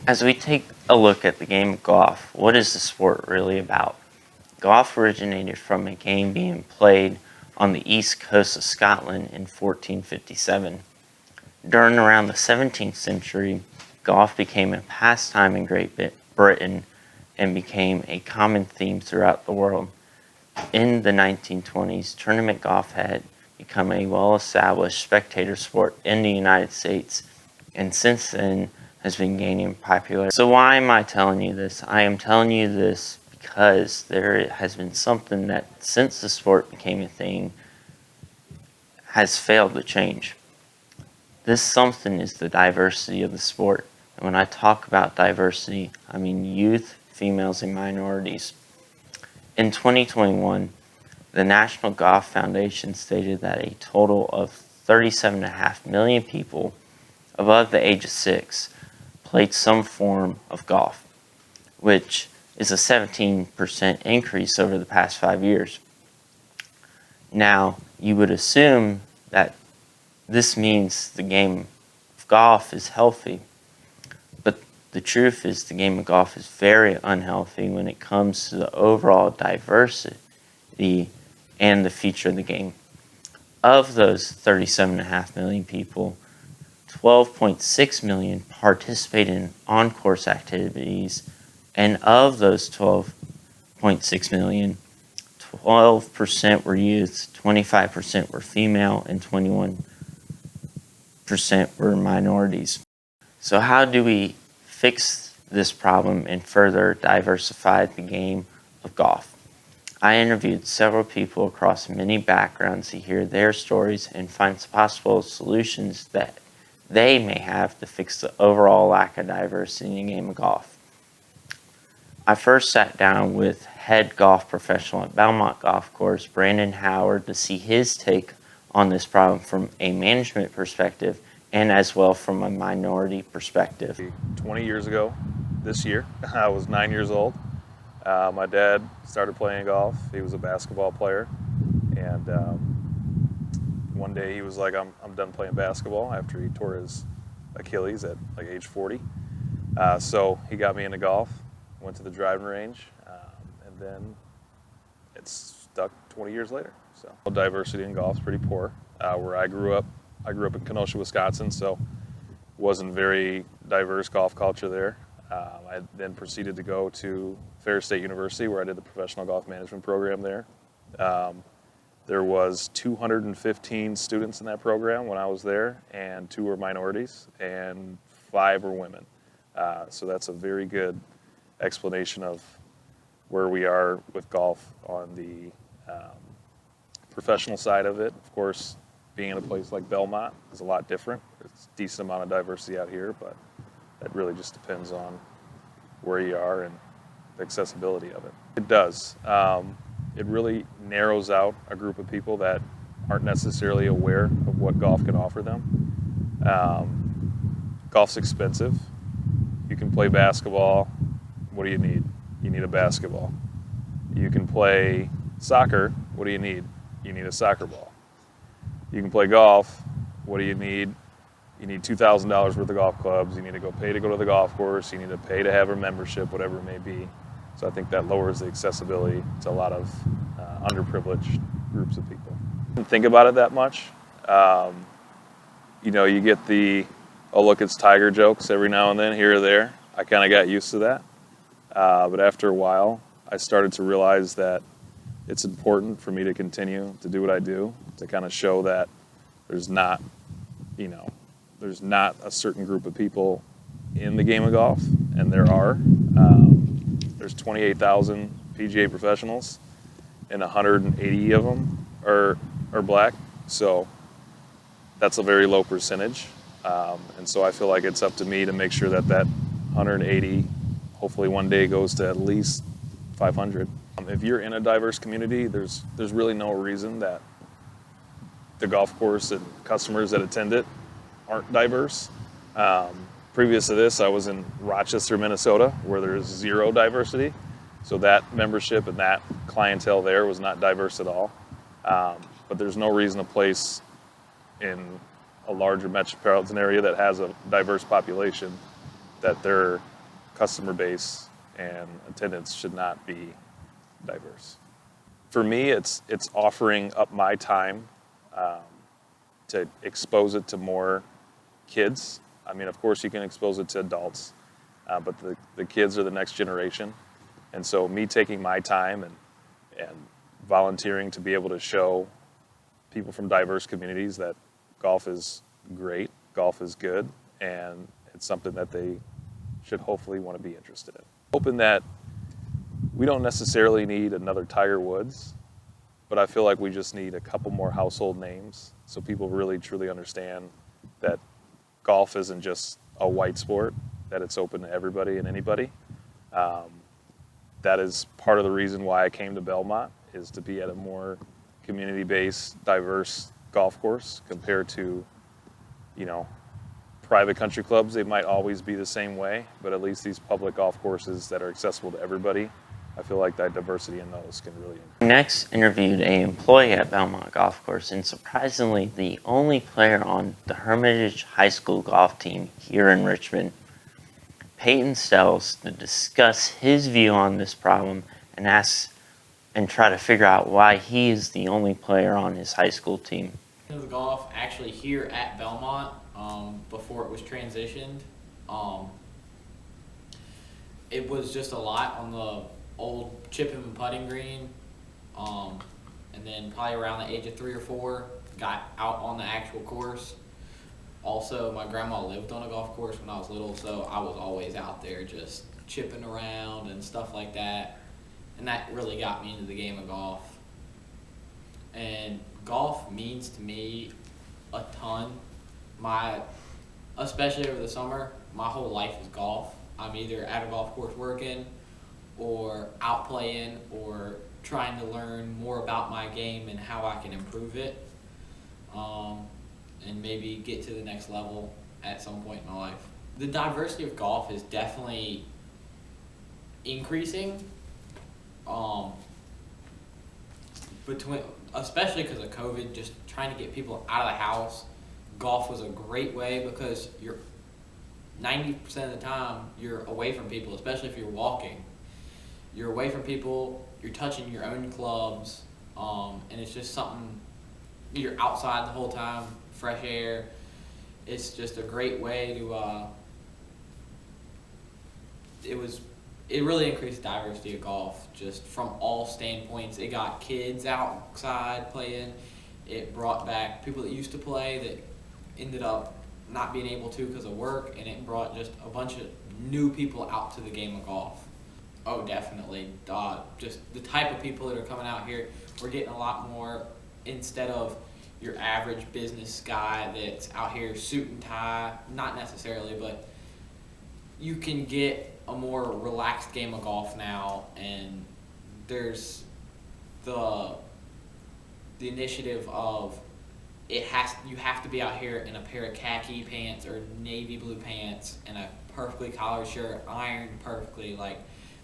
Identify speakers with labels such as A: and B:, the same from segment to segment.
A: As we take a look at the game of golf, what is the sport really about? Golf originated from a game being played on the east coast of Scotland in 1457. During around the 17th century, golf became a pastime in Great Britain and became a common theme throughout the world. In the 1920s, tournament golf had become a well-established spectator sport in the United States, and since then has been gaining popularity. So why am I telling you this? I am telling you this because there has been something that, since the sport became a thing, has failed to change. This something is the diversity of the sport. And when I talk about diversity, I mean youth, females, and minorities. In 2021, the National Golf Foundation stated that a total of 37.5 million people above the age of 6 played some form of golf, which is a 17% increase over the past 5 years. Now, you would assume that this means the game of golf is healthy, but the truth is the game of golf is very unhealthy when it comes to the overall diversity and the future of the game. Of those 37.5 million people, 12.6 million participated in on-course activities, and of those 12.6 million, 12% were youth, 25% were female, and 21% were minorities. So how do we fix this problem and further diversify the game of golf? I interviewed several people across many backgrounds to hear their stories and find possible solutions that they may have to fix the overall lack of diversity in the game of golf. I first sat down with head golf professional at Belmont Golf Course, Brandon Howard, to see his take on this problem from a management perspective and as well from a minority perspective.
B: 20 years ago this year, I was 9 years old. My dad started playing golf. He was a basketball player, and one day he was like, I'm done playing basketball after he tore his Achilles at like age 40. So he got me into golf, went to the driving range, and then it's stuck 20 years later. So diversity in golf is pretty poor. Where I grew up in Kenosha, Wisconsin, so wasn't very diverse golf culture there. I then proceeded to go to Ferris State University, where I did the professional golf management program there. There was 215 students in that program when I was there, and 2 were minorities, and 5 were women. So that's a very good explanation of where we are with golf on the professional side of it. Of course, being in a place like Belmont is a lot different. There's a decent amount of diversity out here, but that really just depends on where you are and the accessibility of it. It does. It really narrows out a group of people that aren't necessarily aware of what golf can offer them. Golf's expensive. You can play basketball. What do you need? You need a basketball. You can play soccer. What do you need? You need a soccer ball. You can play golf. What do you need? You need $2,000 worth of golf clubs. You need to pay to go to the golf course. You need to pay to have a membership, whatever it may be. So I think that lowers the accessibility to a lot of underprivileged groups of people. I didn't think about it that much. You get the, oh, look, it's Tiger jokes every now and then, here or there. I kind of got used to that. But after a while, I started to realize that it's important for me to continue to do what I do, to kind of show that there's not a certain group of people in the game of golf, and there are. There's 28,000 PGA professionals, and 180 of them are black, so that's a very low percentage. And so I feel like it's up to me to make sure that 180 hopefully one day goes to at least 500. If you're in a diverse community, there's really no reason that the golf course and customers that attend it aren't diverse. Previous to this, I was in Rochester, Minnesota, where there's zero diversity. So that membership and that clientele there was not diverse at all. But there's no reason a place in a larger metropolitan area that has a diverse population that they're customer base and attendance should not be diverse. For me, it's offering up my time to expose it to more kids. I mean, of course, you can expose it to adults, but the kids are the next generation. And so me taking my time and volunteering to be able to show people from diverse communities that golf is great, golf is good, and it's something that they should hopefully want to be interested in. Hoping that we don't necessarily need another Tiger Woods, but I feel like we just need a couple more household names so people really truly understand that golf isn't just a white sport, that it's open to everybody and anybody. That is part of the reason why I came to Belmont, is to be at a more community-based, diverse golf course compared to, private country clubs. They might always be the same way, but at least these public golf courses that are accessible to everybody, I feel like that diversity in those can really increase.
A: Next interviewed a employee at Belmont Golf Course, and surprisingly the only player on the Hermitage High School golf team here in Richmond, Peyton Stells, to discuss his view on this problem and try to figure out why he is the only player on his high school team.
C: The golf actually here at Belmont, before it was transitioned, it was just a lot on the old chipping and putting green, and then probably around the age of 3 or 4 got out on the actual course. Also, my grandma lived on a golf course when I was little, so I was always out there just chipping around and stuff like that, and that really got me into the game of golf. And golf means to me a ton. Especially over the summer, my whole life is golf. I'm either at a golf course working or out playing or trying to learn more about my game and how I can improve it, and maybe get to the next level at some point in my life. The diversity of golf is definitely increasing, especially because of COVID, just trying to get people out of the house. Golf was a great way because you're 90% of the time you're away from people, especially if you're walking. You're away from people, you're touching your own clubs, and it's just something, you're outside the whole time, fresh air. It's just a great way to, it really increased the diversity of golf, just from all standpoints. It got kids outside playing. It brought back people that used to play that ended up not being able to because of work, and it brought just a bunch of new people out to the game of golf. Oh, definitely. Just the type of people that are coming out here, we're getting a lot more, instead of your average business guy that's out here suit and tie, not necessarily, but you can get a more relaxed game of golf now, and there's the initiative of you have to be out here in a pair of khaki pants or navy blue pants and a perfectly collared shirt, ironed perfectly. Like,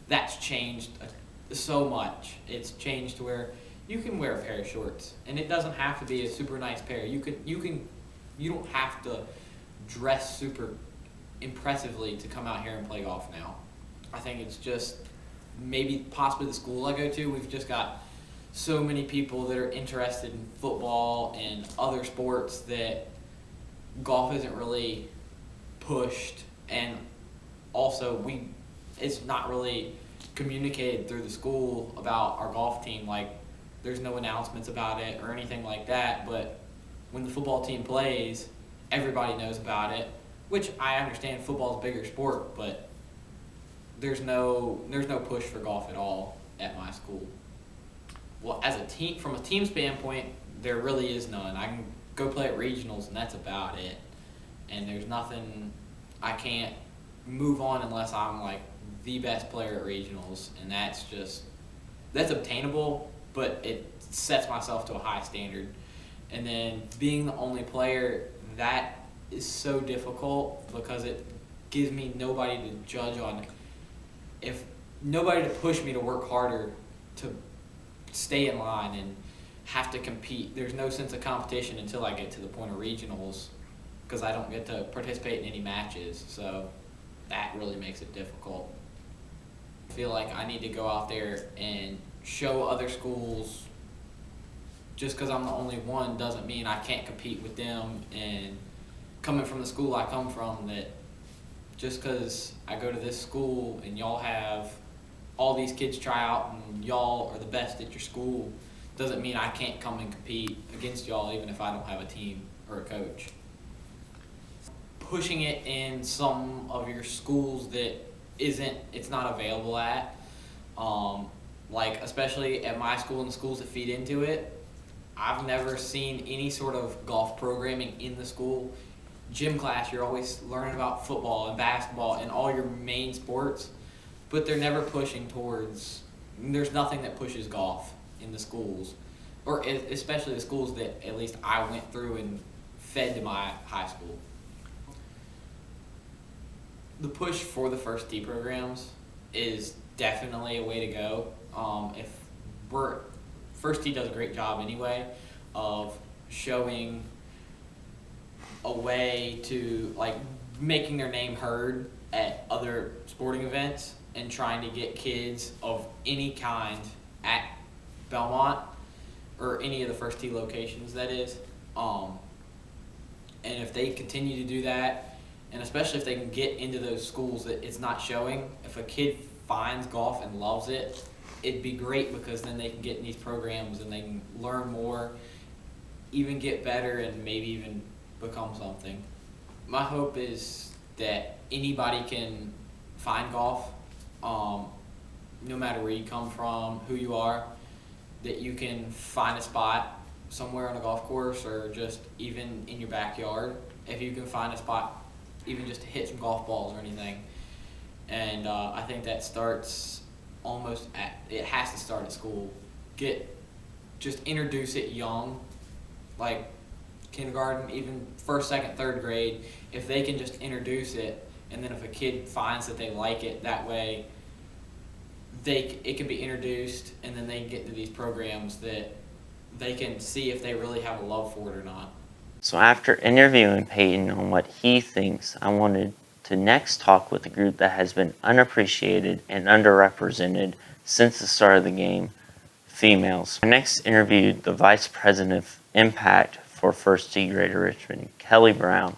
C: that's changed so much. It's changed to where you can wear a pair of shorts, and it doesn't have to be a super nice pair. You don't have to dress super impressively to come out here and play golf now. I think it's just maybe possibly the school I go to, we've just got so many people that are interested in football and other sports that golf isn't really pushed, and also it's not really communicated through the school about our golf team. Like, there's no announcements about it or anything like that, but when the football team plays, everybody knows about it, which I understand football's a bigger sport, but there's no push for golf at all at my school. Well, as a team, from a team standpoint, there really is none. I can go play at regionals, and that's about it. And there's nothing, I can't move on unless I'm like the best player at regionals, and that's obtainable, but it sets myself to a high standard. And then being the only player, that is so difficult because it gives me nobody to judge on, nobody to push me to work harder to stay in line and have to compete. There's no sense of competition until I get to the point of regionals, because I don't get to participate in any matches. So that really makes it difficult. I feel like I need to go out there and show other schools. Just because I'm the only one doesn't mean I can't compete with them. And coming from the school I come from, that just because I go to this school and y'all have all these kids try out and y'all are the best at your school doesn't mean I can't come and compete against y'all even if I don't have a team or a coach. Pushing it in some of your schools that it's not available at, like especially at my school and the schools that feed into it, I've never seen any sort of golf programming in the school. Gym class, you're always learning about football and basketball and all your main sports, but they're never pushing towards, there's nothing that pushes golf in the schools, or especially the schools that at least I went through and fed to my high school. The push for the first tee programs is definitely a way to go. First tee does a great job anyway of showing a way to like making their name heard at other sporting events and trying to get kids of any kind at Belmont or any of the first tee locations, that is. And if they continue to do that, and especially if they can get into those schools that it's not showing, if a kid finds golf and loves it, it'd be great because then they can get in these programs and they can learn more, even get better, and maybe even become something. My hope is that anybody can find golf, no matter where you come from, who you are, that you can find a spot somewhere on a golf course or just even in your backyard. If you can find a spot, even just to hit some golf balls or anything. And I think that starts it has to start at school. Just introduce it young, like kindergarten, even first, second, third grade. If they can just introduce it, and then if a kid finds that they like it, that way it can be introduced, and then they can get into these programs that they can see if they really have a love for it or not.
A: So after interviewing Peyton on what he thinks, I wanted to next talk with a group that has been unappreciated and underrepresented since the start of the game, females. I next interviewed the Vice President of Impact for First Tee Greater Richmond, Kelly Brown.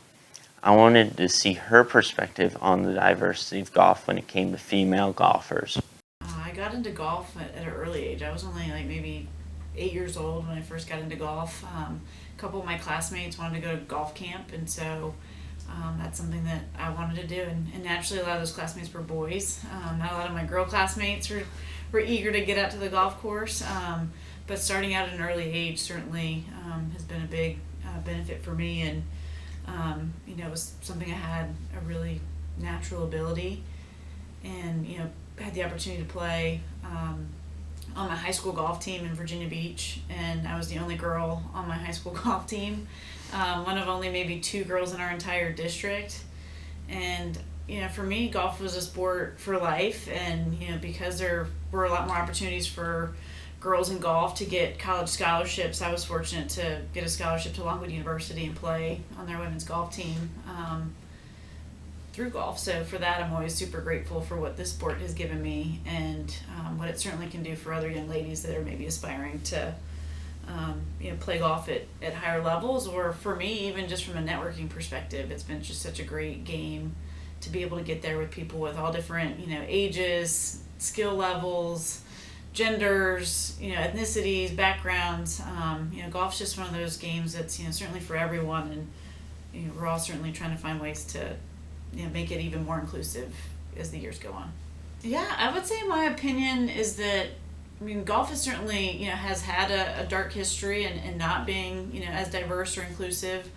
A: I wanted to see her perspective on the diversity of golf when it came to female golfers.
D: I got into golf at an early age. I was only like maybe 8 years old when I first got into golf. A couple of my classmates wanted to go to golf camp, and so that's something that I wanted to do. And naturally, a lot of those classmates were boys. Not a lot of my girl classmates were eager to get out to the golf course. But starting out at an early age certainly has been a big benefit for me. And, it was something I had a really natural ability, and, had the opportunity to play on my high school golf team in Virginia Beach, and I was the only girl on my high school golf team, one of only maybe 2 girls in our entire district. And for me, golf was a sport for life, and because there were a lot more opportunities for girls in golf to get college scholarships, I was fortunate to get a scholarship to Longwood University and play on their women's golf team through golf. So for that, I'm always super grateful for what this sport has given me, and what it certainly can do for other young ladies that are maybe aspiring to play golf at higher levels, or for me, even just from a networking perspective, it's been just such a great game to be able to get there with people with all different ages, skill levels, genders, ethnicities, backgrounds. Golf's just one of those games that's certainly for everyone, and we're all certainly trying to find ways to make it even more inclusive as the years go on. Yeah, I would say my opinion is that golf is certainly has had a dark history, and not being as diverse or inclusive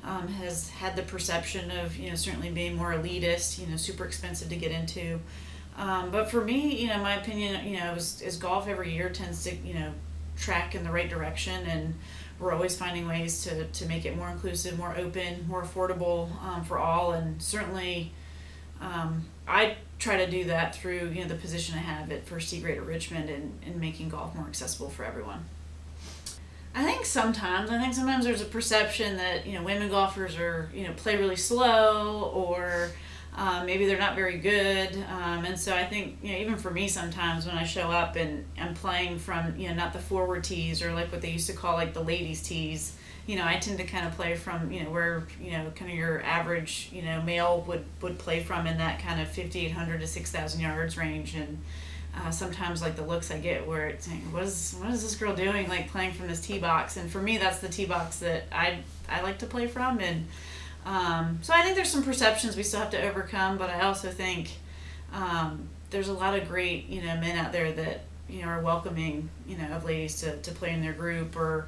D: has had the perception of certainly being more elitist, super expensive to get into. But for me, my opinion, is golf every year tends to track in the right direction, and we're always finding ways to make it more inclusive, more open, more affordable for all. And certainly I try to do that through the position I have at First Tee Greater Richmond, and making golf more accessible for everyone. I think sometimes there's a perception that women golfers are play really slow, or Maybe they're not very good. And so I think, even for me sometimes when I show up and I'm playing from, not the forward tees or like what they used to call like the ladies tees, I tend to kind of play from, where, kind of your average, male would play from in that kind of 5,800 to 6,000 yards range. And sometimes like the looks I get where it's saying, what is this girl doing, like playing from this tee box? And for me, that's the tee box that I like to play from. And so I think there's some perceptions we still have to overcome, but I also think there's a lot of great, men out there that, are welcoming, of ladies to play in their group, or,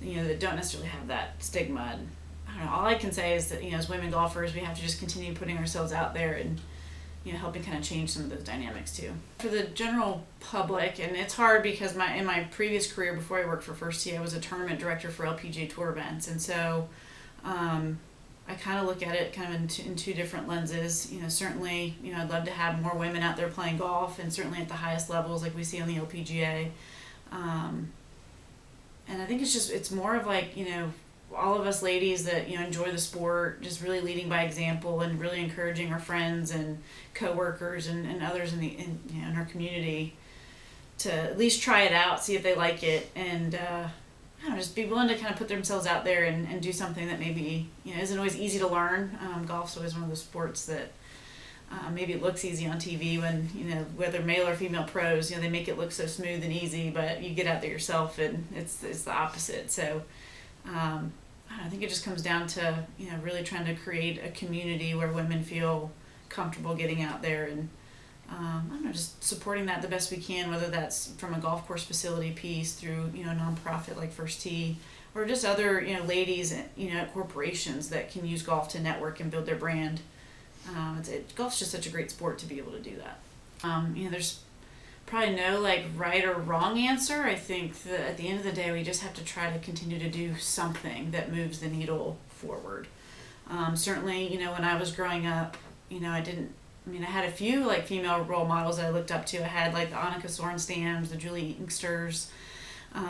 D: that don't necessarily have that stigma. And I don't know, all I can say is that, as women golfers, we have to just continue putting ourselves out there and, helping kind of change some of those dynamics too. For the general public, and it's hard because in my previous career before I worked for First Tee, I was a tournament director for LPGA Tour events, and so I kind of look at it kind of in two different lenses. Certainly, I'd love to have more women out there playing golf, and certainly at the highest levels like we see on the LPGA. And I think it's more of like, all of us ladies that, enjoy the sport, just really leading by example and really encouraging our friends and coworkers and others in our community to at least try it out, see if they like it, and I don't know, just be willing to kind of put themselves out there and do something that maybe, isn't always easy to learn. Golf's always one of those sports that maybe it looks easy on TV when, whether male or female pros, they make it look so smooth and easy, but you get out there yourself and it's the opposite. So I think it just comes down to, really trying to create a community where women feel comfortable getting out there and, I don't know, just supporting that the best we can, whether that's from a golf course facility piece through, a nonprofit like First Tee, or just other, ladies, at corporations that can use golf to network and build their brand. Golf's just such a great sport to be able to do that. There's probably no like right or wrong answer. I think that at the end of the day, we just have to try to continue to do something that moves the needle forward. Certainly, when I was growing up, I had a few like female role models that I looked up to. I had like the Annika Sorenstams, the Julie Inksters,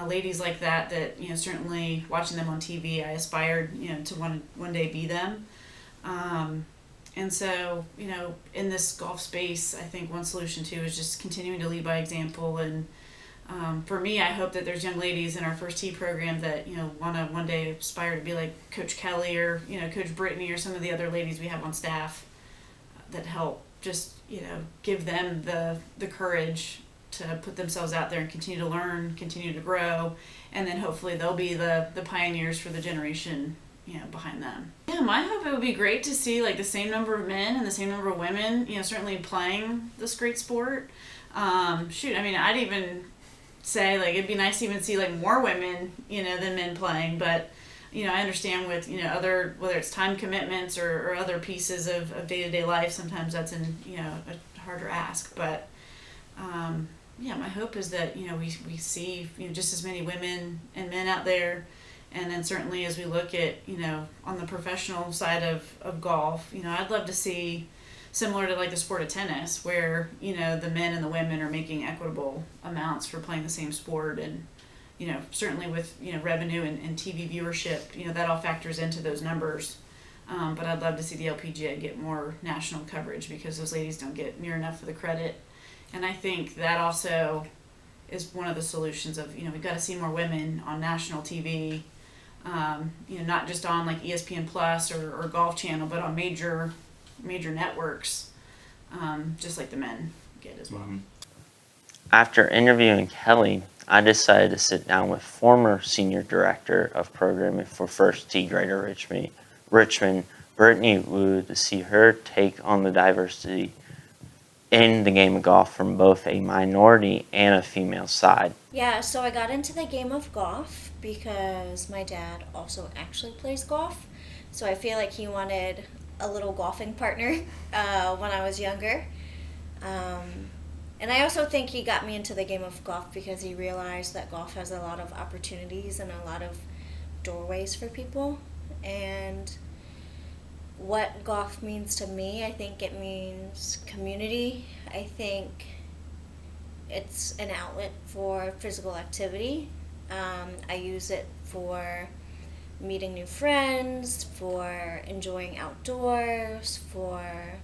D: ladies like that, certainly watching them on TV, I aspired, to one day be them. And so, in this golf space, I think one solution too is just continuing to lead by example. And for me, I hope that there's young ladies in our First Tee program that, want to one day aspire to be like Coach Kelly or, Coach Brittany or some of the other ladies we have on staff that help just, give them the courage to put themselves out there and continue to learn, continue to grow, and then hopefully they'll be the pioneers for the generation behind them. Yeah, my hope, it would be great to see like the same number of men and the same number of women, certainly playing this great sport. I'd even say like it'd be nice to even see like more women, than men playing, but I understand with, other, whether it's time commitments or other pieces of day-to-day life, sometimes that's a harder ask, but my hope is that, we see, just as many women and men out there. And then certainly as we look at, on the professional side of golf, I'd love to see, similar to like the sport of tennis, where, the men and the women are making equitable amounts for playing the same sport. And, certainly with, revenue and TV viewership, that all factors into those numbers. But I'd love to see the LPGA get more national coverage because those ladies don't get near enough of the credit. And I think that also is one of the solutions of, we've got to see more women on national TV. Not just on like ESPN Plus or Golf Channel, but on major networks, just like the men get as well.
A: Mm-hmm. After interviewing Kelly, I decided to sit down with former Senior Director of Programming for First Tee Greater Richmond, Brittany Wu, to see her take on the diversity in the game of golf from both a minority and a female side.
E: Yeah, so I got into the game of golf because my dad also actually plays golf. So I feel like he wanted a little golfing partner when I was younger. And I also think he got me into the game of golf because he realized that golf has a lot of opportunities and a lot of doorways for people. And what golf means to me, I think it means community. I think it's an outlet for physical activity. I use it for meeting new friends, for enjoying outdoors, for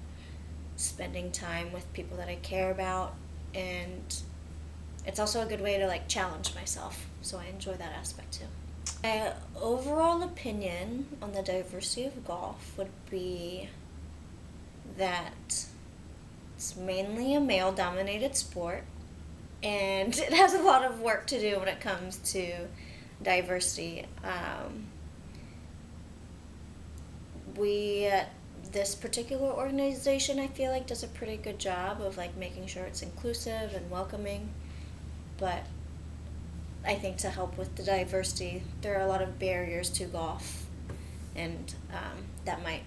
E: spending time with people that I care about, and it's also a good way to like challenge myself, so I enjoy that aspect too. My overall opinion on the diversity of golf would be that it's mainly a male dominated sport, and it has a lot of work to do when it comes to diversity. This particular organization, I feel like, does a pretty good job of like making sure it's inclusive and welcoming, but I think to help with the diversity, there are a lot of barriers to golf, and that might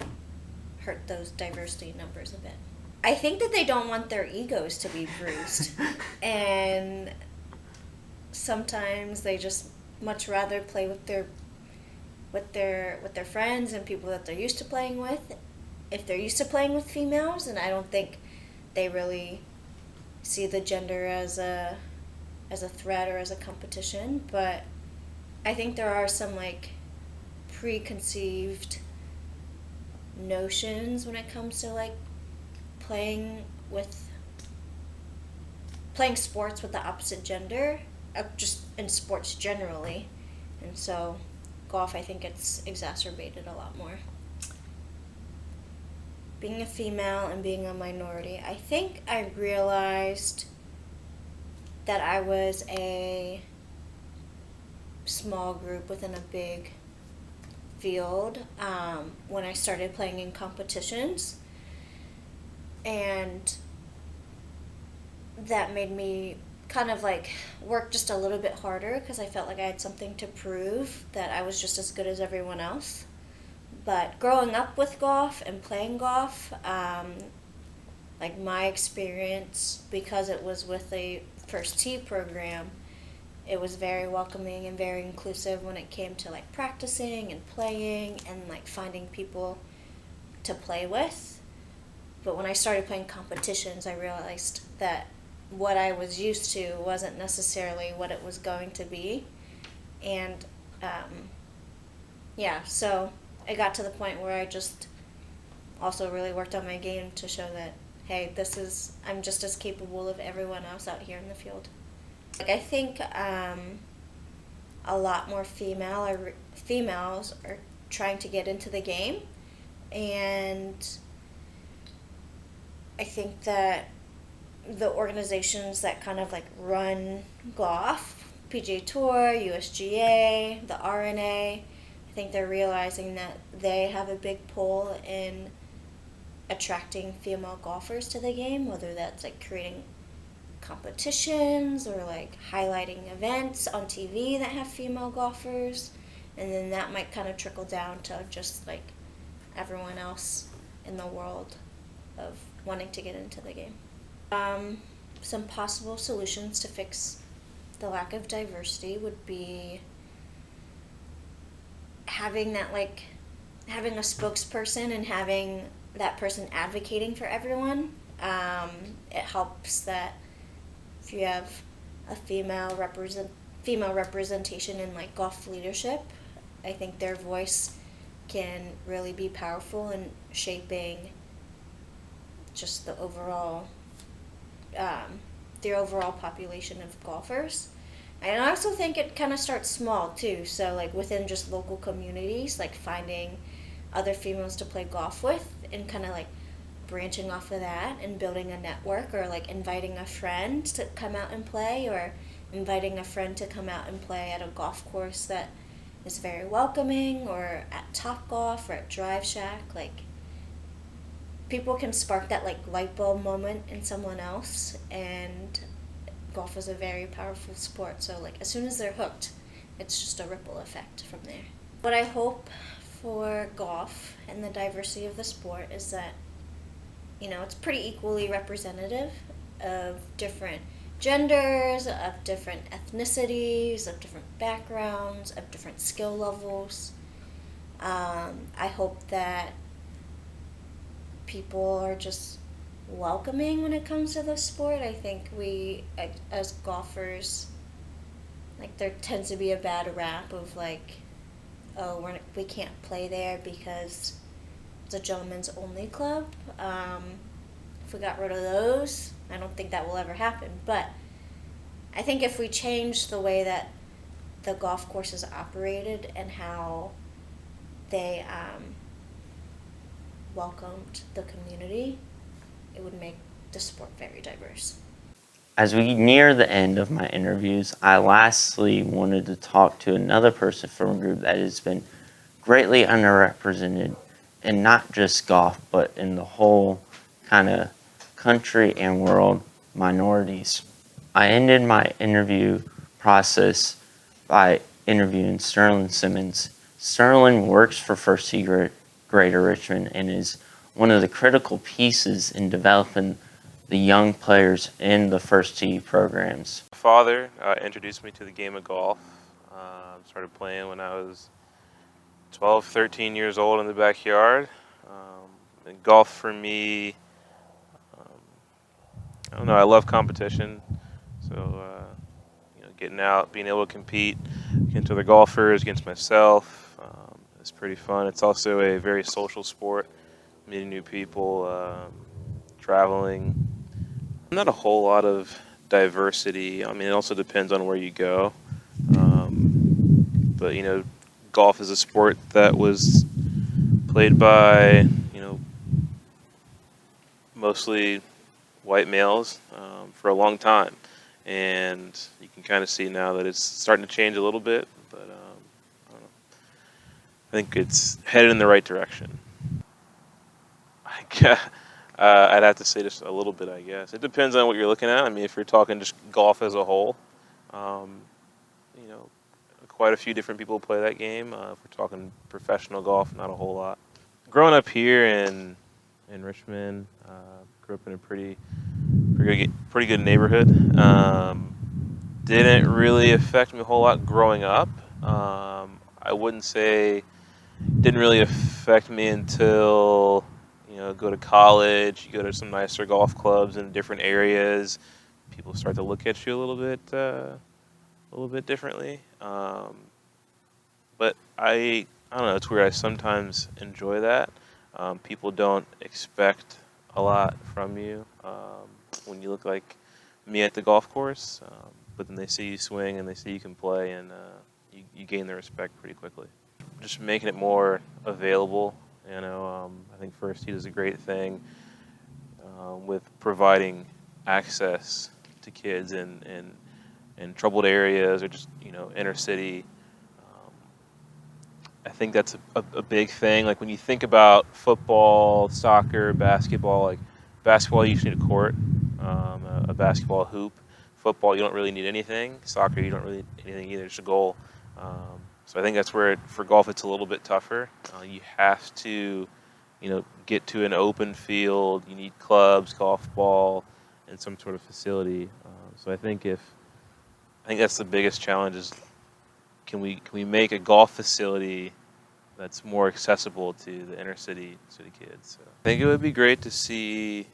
E: hurt those diversity numbers a bit. I think that they don't want their egos to be bruised, and sometimes they just much rather play with their friends and people that they're used to playing with. If they're used to playing with females, and I don't think they really see the gender as a threat or as a competition, but I think there are some like preconceived notions when it comes to like playing sports with the opposite gender, just in sports generally, and so golf, I think it's exacerbated a lot more. Being a female and being a minority, I think I realized that I was a small group within a big field when I started playing in competitions, and that made me kind of like work just a little bit harder because I felt like I had something to prove, that I was just as good as everyone else. But growing up with golf and playing golf, like my experience, because it was with a first tee program, it was very welcoming and very inclusive when it came to like practicing and playing and like finding people to play with. But when I started playing competitions, I realized that what I was used to wasn't necessarily what it was going to be. And so I got to the point where I just also really worked on my game to show that, hey, I'm just as capable of everyone else out here in the field. Like, I think a lot more females are trying to get into the game, and I think that the organizations that kind of like run golf, PGA Tour, USGA, the RNA, I think they're realizing that they have a big pull in attracting female golfers to the game, whether that's like creating competitions or like highlighting events on TV that have female golfers, and then that might kind of trickle down to just like everyone else in the world of wanting to get into the game. Some possible solutions to fix the lack of diversity would be having a spokesperson and having that person advocating for everyone. It helps that if you have a female representation in like golf leadership, I think their voice can really be powerful in shaping just the overall population of golfers. And I also think it kind of starts small too, so like within just local communities, like finding other females to play golf with and kind of like branching off of that and building a network, or like inviting a friend to come out and play, or inviting a friend to come out and play at a golf course that is very welcoming, or at Topgolf or at Drive Shack. Like, people can spark that like light bulb moment in someone else, and golf is a very powerful sport, so like as soon as they're hooked, it's just a ripple effect from there. What I hope for golf and the diversity of the sport is that, it's pretty equally representative of different genders, of different ethnicities, of different backgrounds, of different skill levels. I hope that people are just welcoming when it comes to the sport. I think we, as golfers, like, there tends to be a bad rap of like, oh, we can't play there because it's a gentleman's only club. if we got rid of those, I don't think that will ever happen. But I think if we change the way that the golf courses operated and how they welcomed the community, it would make the sport very diverse.
A: As we near the end of my interviews, I lastly wanted to talk to another person from a group that has been greatly underrepresented in not just golf, but in the whole kind of country and world, minorities. I ended my interview process by interviewing Sterling Simmons. Sterling works for First Tee Greater Richmond and is one of the critical pieces in developing the young players in the First Tee programs.
F: My father introduced me to the game of golf. Started playing when I was 12, 13 years old in the backyard. And golf for me, I don't know, I love competition. So, getting out, being able to compete against other golfers, against myself, is pretty fun. It's also a very social sport, meeting new people, traveling. Not a whole lot of diversity. I mean, it also depends on where you go. But, golf is a sport that was played by, mostly white males for a long time. And you can kind of see now that it's starting to change a little bit. But I don't know. I think it's headed in the right direction. I'd have to say just a little bit, I guess. It depends on what you're looking at. I mean, if you're talking just golf as a whole, quite a few different people play that game. If we're talking professional golf, not a whole lot. Growing up here in Richmond, grew up in a pretty good neighborhood. Didn't really affect me a whole lot growing up. I wouldn't say didn't really affect me until go to college, you go to some nicer golf clubs in different areas. People start to look at you a little bit differently. But I don't know. It's weird. I sometimes enjoy that. People don't expect a lot from you when you look like me at the golf course. But then they see you swing and they see you can play, and you gain their respect pretty quickly. Just making it more available. I think First Tee does a great thing with providing access to kids in troubled areas or just inner city. I think that's a big thing. Like when you think about football, soccer, basketball, like basketball, you just need a court, a basketball hoop. Football, you don't really need anything. Soccer, you don't really need anything either, just a goal. So I think that's where, for golf, it's a little bit tougher. You have to, get to an open field. You need clubs, golf ball, and some sort of facility. So I think that's the biggest challenge is can we make a golf facility that's more accessible to the inner city kids. So I think it would be great to see,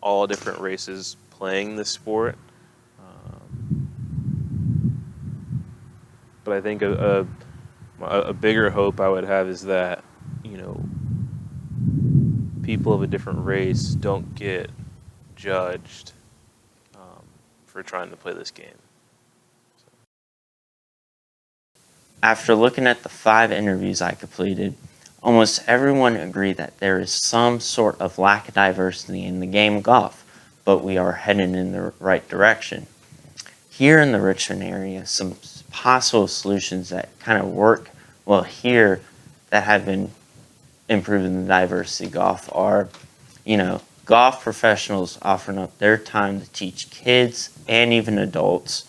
F: all different races playing this sport. But I think a bigger hope I would have is that, people of a different race don't get judged for trying to play this game.
A: After looking at the 5 interviews I completed, almost everyone agreed that there is some sort of lack of diversity in the game of golf, but we are heading in the right direction. Here in the Richmond area, some possible solutions that kind of work well here that have been improving the diversity of golf are, golf professionals offering up their time to teach kids and even adults,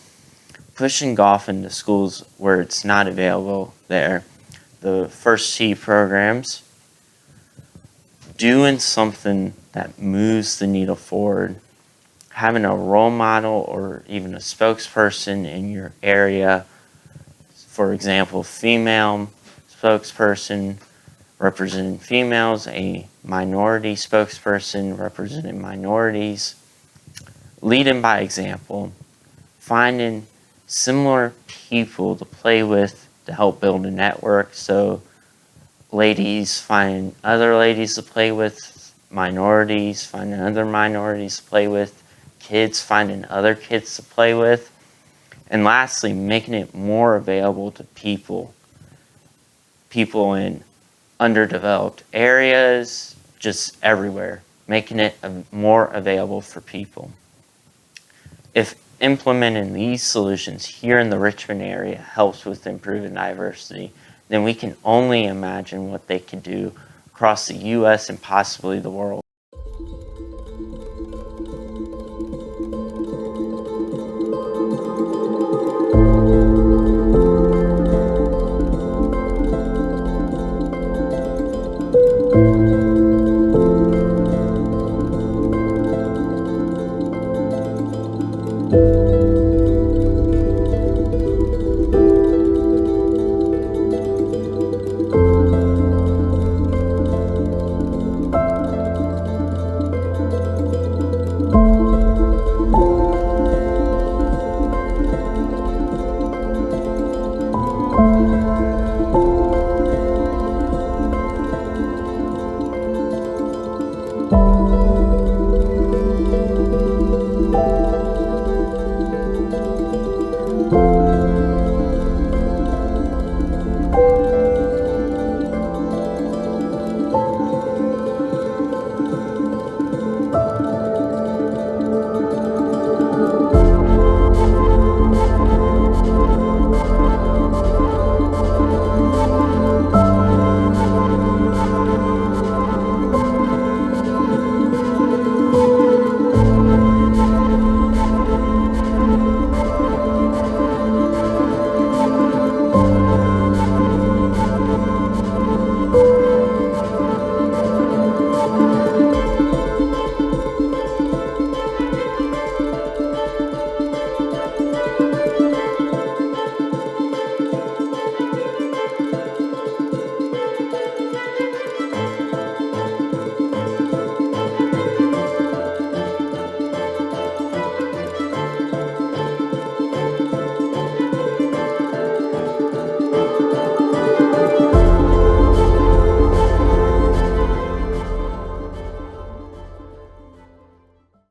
A: pushing golf into schools where it's not available there, the First Tee programs, doing something that moves the needle forward, having a role model or even a spokesperson in your area, for example, female spokesperson representing females, a minority spokesperson representing minorities, leading by example, finding similar people to play with to help build a network. So ladies find other ladies to play with minorities finding other minorities to play with, kids finding other kids to play with, and lastly, making it more available to people in underdeveloped areas, just everywhere, making it more available for people. If implementing these solutions here in the Richmond area helps with improving diversity, then we can only imagine what they could do across the U.S. and possibly the world.